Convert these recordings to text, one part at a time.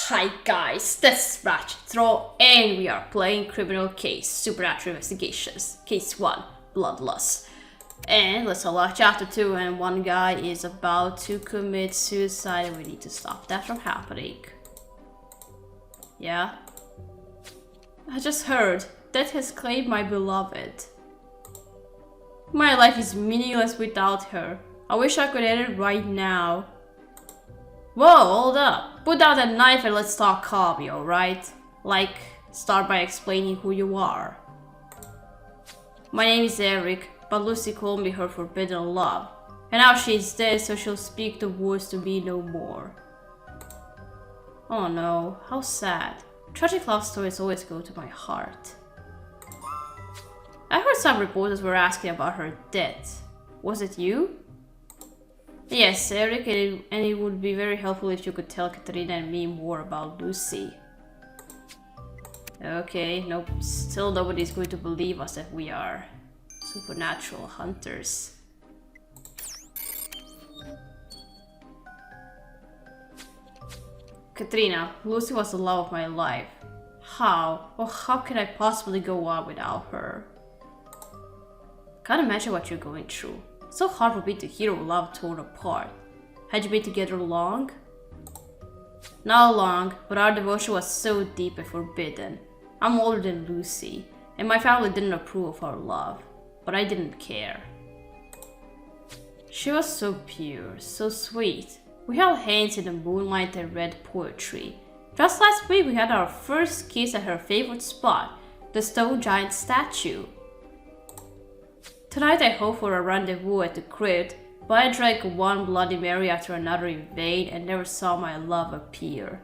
Hi guys, this is Ratchet and we are playing Criminal Case Supernatural Investigations, Case 1, Bloodlust. And let's unlock Chapter 2, and one guy is about to commit suicide and we need to stop that from happening. Yeah? I just heard Death has claimed my beloved. My life is meaningless without her. I wish I could end it right now. Whoa, hold up. Put down that knife and let's talk calmly, alright? Like, start by explaining who you are. My name is Eric, but Lucy called me her forbidden love. And now she's dead, so she'll speak the words to me no more. Oh no, how sad. Tragic love stories always go to my heart. I heard some reporters were asking about her death. Was it you? Yes, Eric, and it would be very helpful if you could tell Katrina and me more about Lucy. Okay, nope, still nobody's going to believe us that we are supernatural hunters. Katrina, Lucy was the love of my life. How? Well, how can I possibly go on without her? Can't imagine what you're going through. So hard for me to hear our love torn apart. Had you been together long? Not long, but our devotion was so deep and forbidden. I'm older than Lucy, and my family didn't approve of our love, but I didn't care. She was so pure, so sweet. We held hands in the moonlight and read poetry. Just last week we had our first kiss at her favorite spot, the stone giant statue. Tonight I hope for a rendezvous at the crypt, but I drank one Bloody Mary after another in vain and never saw my love appear.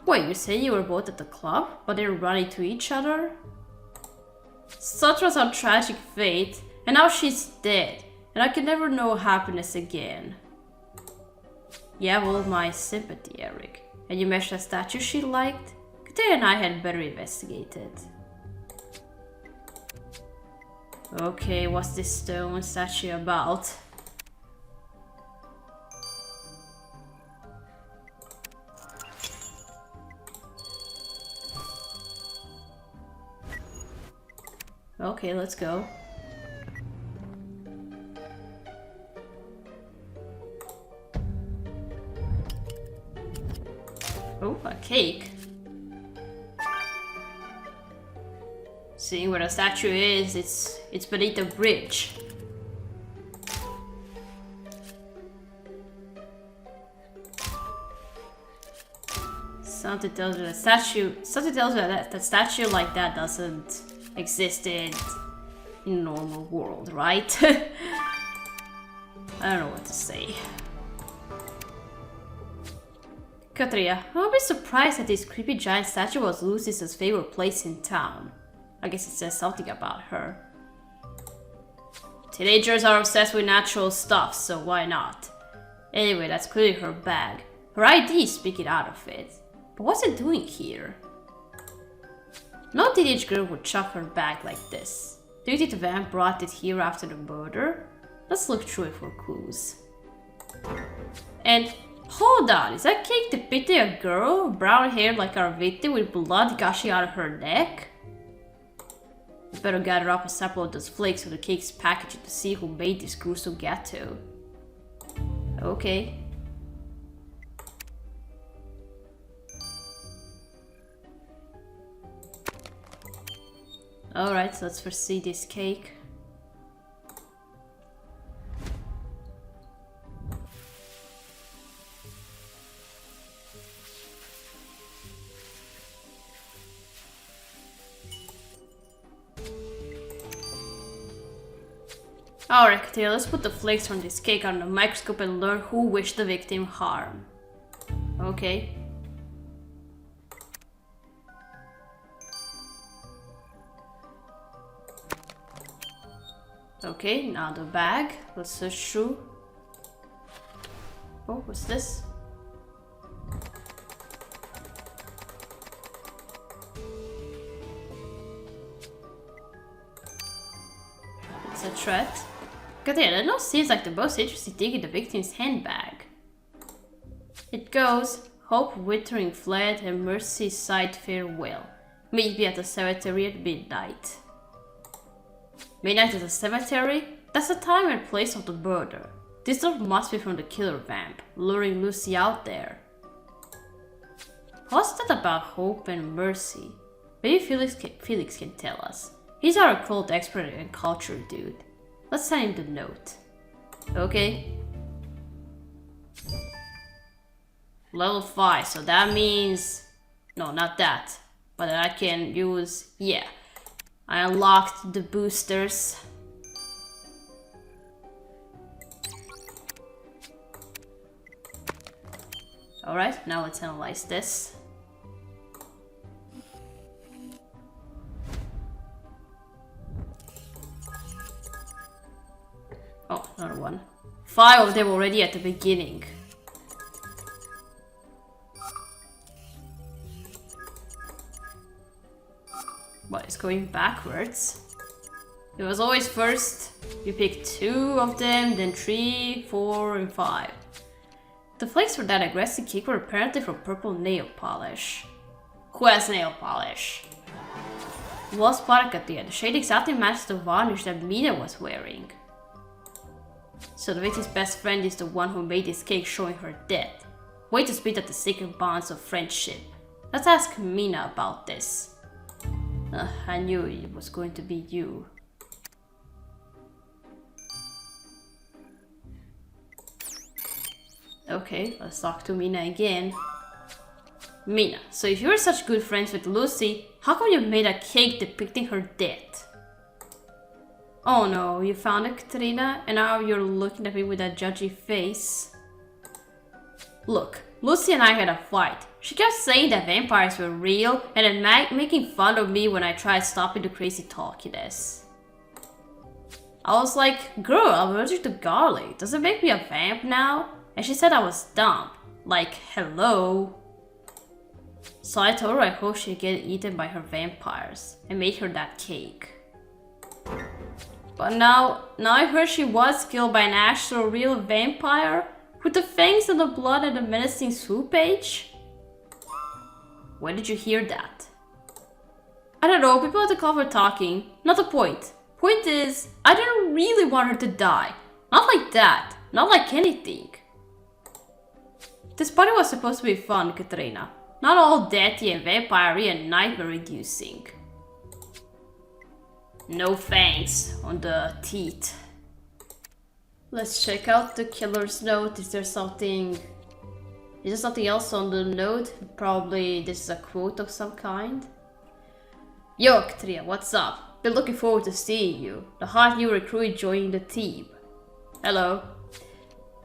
Wait, you say you were both at the club, but they ran into each other? Such was our tragic fate, and now she's dead, and I can never know happiness again. You have all my sympathy, Eric. And you mentioned a statue she liked? Katia and I had better investigate it. Okay, what's this stone statue about? Okay, let's go. Oh, a cake. Seeing where the statue is, it's beneath the bridge. Something tells you that that statue like that doesn't exist in normal world, right? I don't know what to say. Katrina, I would be surprised that this creepy giant statue was Lucy's favorite place in town. I guess it says something about her. Teenagers are obsessed with natural stuff, so why not? Anyway, that's clearly her bag. Her ID is speaking out of it. But what's it doing here? No teenage girl would chuck her bag like this. Do you think the van brought it here after the murder? Let's look through it for clues. And hold on, is that cake depicting a girl, brown hair like our victim with blood gushing out of her neck? We better gather up a sample of those flakes from the cake's packaging to see who made this gruesome ghetto. Okay. Alright, so let's first see this cake. Alright, Katia, let's put the flakes from this cake under the microscope and learn who wished the victim harm. Okay. Okay, now the bag. Let's search through. Oh, what's this? It's a threat. Katia, that now seems like the most interesting thing in the victim's handbag. It goes, Hope withering fled and Mercy sighed farewell. Meet me at the cemetery at midnight. Midnight at the cemetery? That's the time and place of the murder. This note must be from the killer vamp, luring Lucy out there. What's that about Hope and Mercy? Maybe Felix can tell us. He's our occult expert and culture dude. Let's send him the note. Okay. Level 5, so that means... No, not that. But I can use... Yeah. I unlocked the boosters. Alright, now let's analyze this. Oh, another one. 5 of them already at the beginning. What, it's going backwards? It was always first. You pick 2 of them, then 3, 4, and 5. The flakes for that aggressive kick were apparently from purple nail polish. Who has nail polish? Well spotted at the end. The shade exactly matches the varnish that Mina was wearing. So the victim's best friend is the one who made this cake showing her death. Way to speed up the sacred bonds of friendship. Let's ask Mina about this. I knew it was going to be you. Okay, let's talk to Mina again. Mina, so if you're such good friends with Lucy, how come you made a cake depicting her death? Oh no, you found it, Katrina, and now you're looking at me with that judgy face. Look, Lucy and I had a fight. She kept saying that vampires were real and then making fun of me when I tried stopping the crazy talkiness. I was like, girl, I'm allergic to garlic. Does it make me a vamp now? And she said I was dumb. Like, hello. So I told her I hope she'd get eaten by her vampires and made her that cake. But now I heard she was killed by an actual real vampire with the fangs and the blood and the menacing swoop page. Where did you hear that? I don't know, people at the club were talking. Not the point. Point is, I didn't really want her to die. Not like that. Not like anything. This party was supposed to be fun, Katrina. Not all deathy and vampire-y and nightmare-reducing. No fangs on the teeth. Let's check out the killer's note. Is there something else on the note? Probably this is a quote of some kind. Yo, Katrina, what's up? Been looking forward to seeing you. The hot new recruit joining the team. Hello.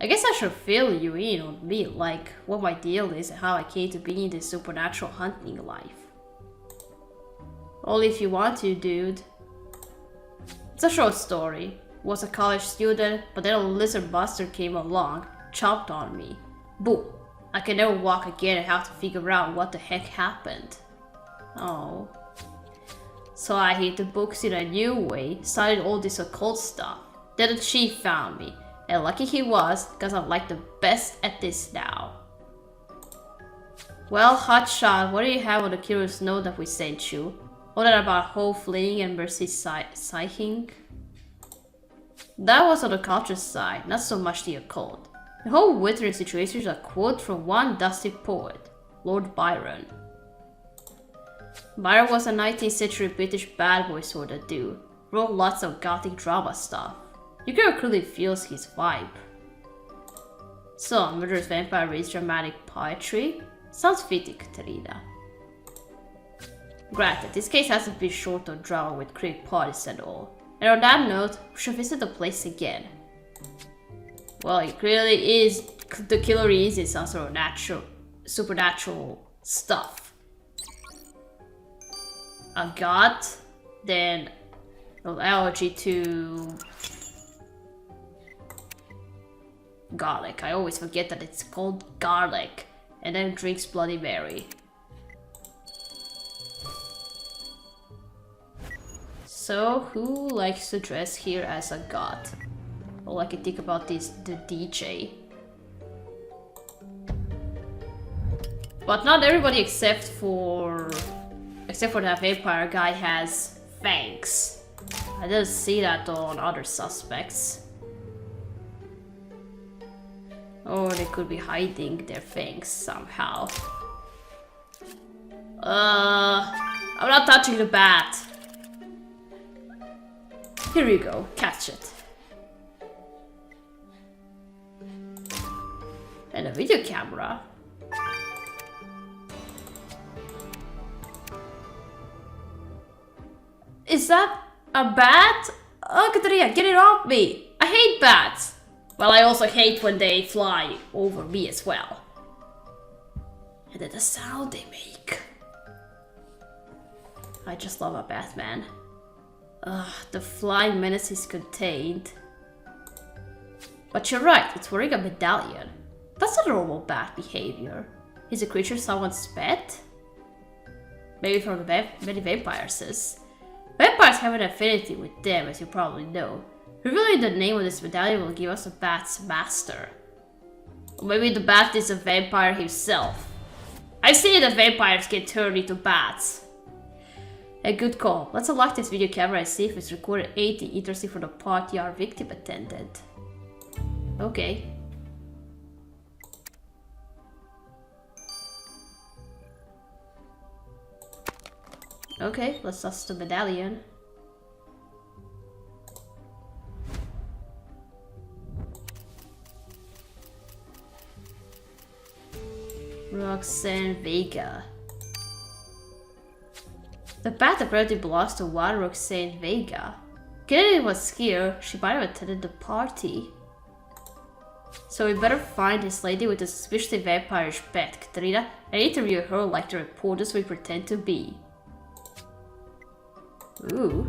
I guess I should fill you in on me, like what my deal is and how I came to be in this supernatural hunting life. Only if you want to, dude. It's a short story. Was a college student, but then a lizard buster came along, chomped on me. Boom. I can never walk again and have to figure out what the heck happened. Oh. So I hid the books in a new way, started all this occult stuff. Then the chief found me. And lucky he was, because I'm like the best at this now. Well, hotshot, what do you have on the killer's note that we sent you? All that about Hope fleeing and Mercy sighing? That was on the culture side, not so much the occult. The whole withering situation is a quote from one dusty poet, Lord Byron. Byron was a 19th century British bad boy sort of dude. Wrote lots of gothic drama stuff. You can clearly feel his vibe. So, murderous vampire reads dramatic poetry? Sounds fitting, Katerina. Granted, this case hasn't been short of drama with creep parties and all. And on that note, we should visit the place again. Well, it clearly is. The killer is in some sort of supernatural stuff. A god, then an allergy to garlic. I always forget that it's called garlic. And then drinks Bloody Mary. So, who likes to dress here as a god? All I can think about is the DJ. But not everybody except for that vampire guy has fangs. I didn't see that on other suspects. Or they could be hiding their fangs somehow. I'm not touching the bat. Here you go, catch it. And a video camera. Is that a bat? Oh, Katarina, get it off me! I hate bats! Well, I also hate when they fly over me as well. And then the sound they make. I just love a Batman. The flying menace is contained. But you're right, it's wearing a medallion. That's not normal bat behavior. Is a creature someone's pet? Maybe from the many vampires is. Vampires have an affinity with them, as you probably know. Revealing the name of this medallion will give us a bat's master. Or maybe the bat is a vampire himself. I've seen that vampires get turned into bats. A good call. Let's unlock this video camera and see if it's recorded anything interesting for the party our victim attended. Okay. Okay, let's toss the medallion. Roxanne Vega. The bat apparently belongs to one Roxanne Vega. Kennedy was scared she might have attended the party. So we better find this lady with a suspiciously vampirish pet, Katarina, and interview her like the reporters we pretend to be. Ooh.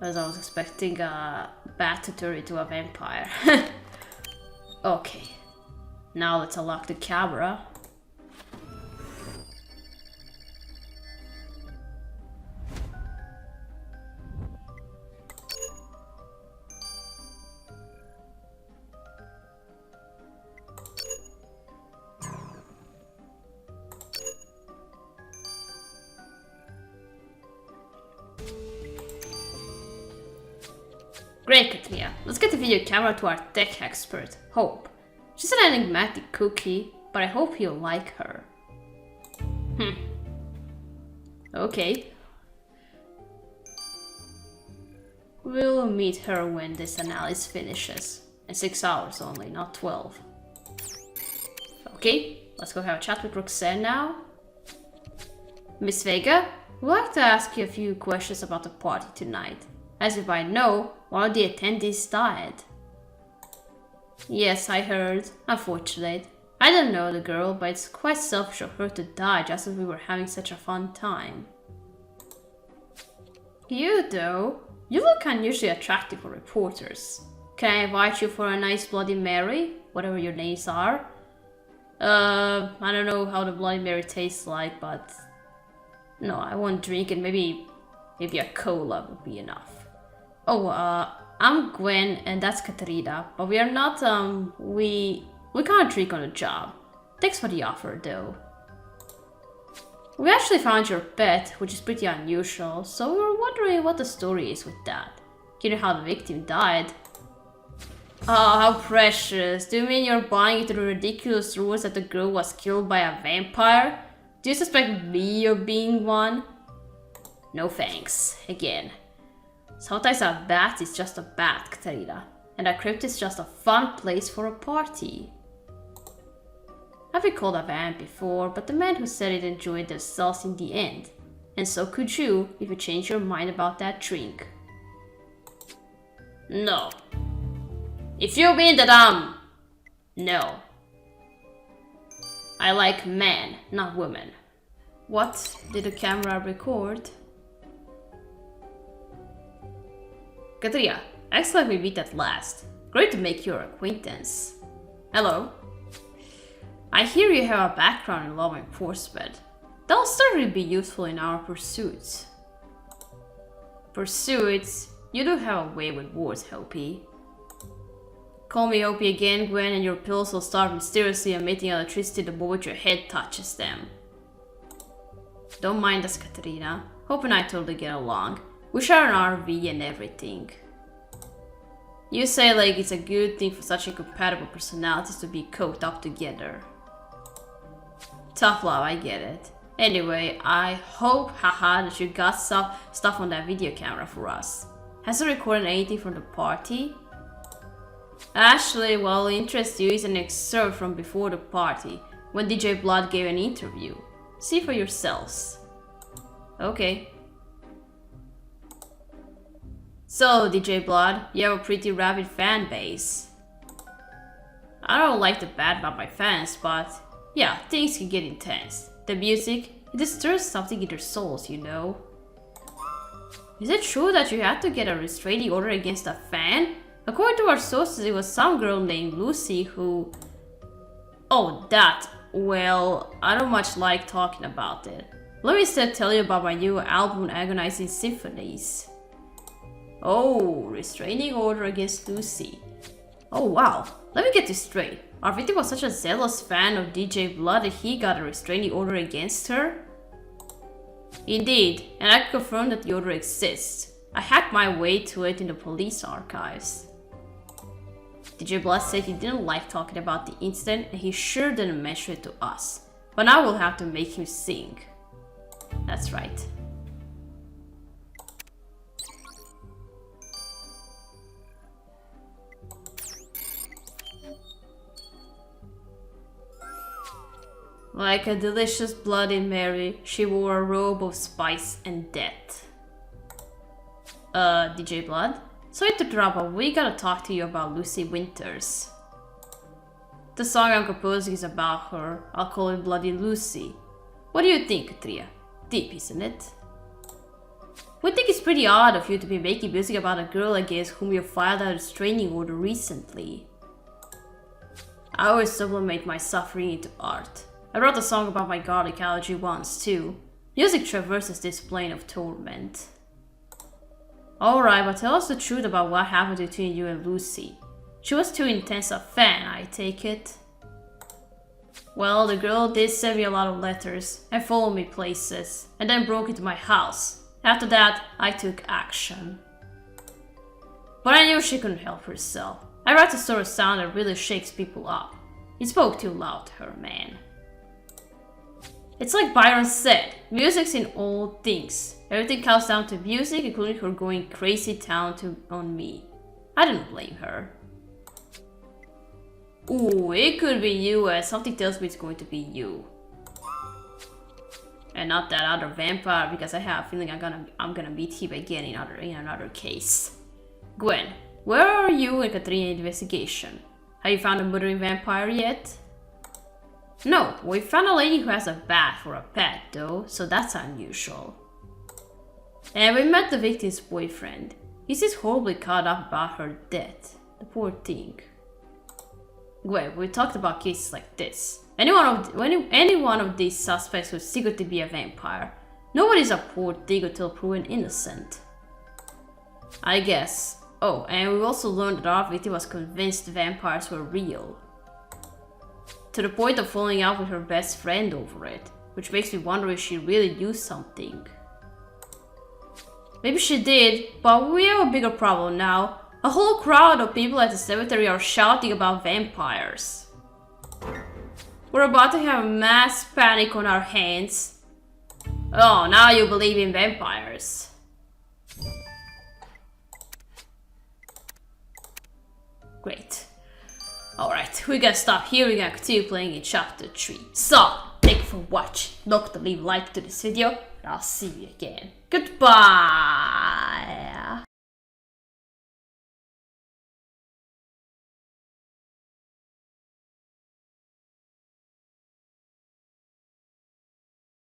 As I was expecting a bat to turn into a vampire. Okay. Now let's unlock the camera. Great, Katia. Let's get the video camera to our tech expert, Hope. She's an enigmatic cookie, but I hope you'll like her. Okay. We'll meet her when this analysis finishes. In 6 hours only, not 12. Okay, let's go have a chat with Roxanne now. Miss Vega, we'd like to ask you a few questions about the party tonight. As you might know, one of the attendees died. Yes, I heard. Unfortunate. I don't know the girl, but it's quite selfish of her to die just as we were having such a fun time. You, though, you look unusually attractive for reporters. Can I invite you for a nice Bloody Mary? Whatever your names are. I don't know how the Bloody Mary tastes like, but... No, I won't drink it. Maybe a cola would be enough. Oh, I'm Gwen and that's Katarina, but we are not, we can't drink on the job. Thanks for the offer, though. We actually found your pet, which is pretty unusual, so we were wondering what the story is with that. You know how the victim died? Oh, how precious. Do you mean you're buying into the ridiculous rumors that the girl was killed by a vampire? Do you suspect me of being one? No thanks. Again. Sometimes a bat is just a bat, Katarina, and a crypt is just a fun place for a party. I've been called a vamp before, but the men who said it enjoyed themselves in the end. And so could you, if you change your mind about that drink. No. If you mean that No. I like men, not women. What did the camera record? Katarina, excellent we meet at last. Great to make your acquaintance. Hello. I hear you have a background in law enforcement. That'll certainly be useful in our pursuits. Pursuits? You do have a way with words, Hopi. Call me Opie again, Gwen, and your pills will start mysteriously emitting electricity the moment your head touches them. Don't mind us, Katerina. Hope and I totally get along. We share an RV and everything. You say like it's a good thing for such incompatible personalities to be cooked up together. Tough love, I get it. Anyway, I hope, haha, that you got stuff on that video camera for us. Has it recorded anything from the party? Actually, what will interest you is an excerpt from before the party, when DJ Blood gave an interview. See for yourselves. Okay. So, DJ Blood, you have a pretty rabid fan base. I don't like to badmouth my fans, but yeah, things can get intense. The music, it disturbs something in their souls, you know. Is it true that you had to get a restraining order against a fan? According to our sources, it was some girl named Lucy who... Oh, that. Well, I don't much like talking about it. Let me instead tell you about my new album, Agonizing Symphonies. Oh, restraining order against Lucy. Oh wow, let me get this straight. Our victim was such a zealous fan of DJ Blood that he got a restraining order against her? Indeed, and I can confirm that the order exists. I hacked my way to it in the police archives. DJ Blood said he didn't like talking about the incident and he sure didn't mention it to us. But now we'll have to make him sing. That's right. Like a delicious Bloody Mary, she wore a robe of spice and death. DJ Blood? Sorry to interrupt, but we gotta talk to you about Lucy Winters. The song I'm composing is about her. I'll call it Bloody Lucy. What do you think, Katria? Deep, isn't it? We think it's pretty odd of you to be making music about a girl against whom you filed a restraining order recently. I always sublimate my suffering into art. I wrote a song about my garlic allergy once too. Music traverses this plane of torment. Alright, but tell us the truth about what happened between you and Lucy. She was too intense a fan, I take it. Well, the girl did send me a lot of letters and followed me places, and then broke into my house. After that, I took action. But I knew she couldn't help herself. I write a sort of sound that really shakes people up. It spoke too loud to her, man. It's like Byron said, music's in all things. Everything comes down to music, including her going crazy town on me. I didn't blame her. Ooh, it could be you, as something tells me it's going to be you. And not that other vampire, because I have a feeling I'm gonna meet him again in another case. Gwen, where are you in Katrina investigation? Have you found a murdering vampire yet? No, we found a lady who has a bat for a pet though, so that's unusual. And we met the victim's boyfriend. He seems horribly caught up about her death. The poor thing. Gwen, we talked about cases like this. Any one of these suspects would secretly be a vampire. Nobody's a poor thing until proven innocent. I guess. Oh, and we also learned that our victim was convinced vampires were real. To the point of falling out with her best friend over it, which makes me wonder if she really knew something. Maybe she did, but we have a bigger problem now. A whole crowd of people at the cemetery are shouting about vampires. We're about to have mass panic on our hands. Oh, now you believe in vampires. Great. Alright, we gotta stop here, we gotta continue playing in chapter 3. So, thank you for watching. Don't forget to leave a like to this video, and I'll see you again. Goodbye!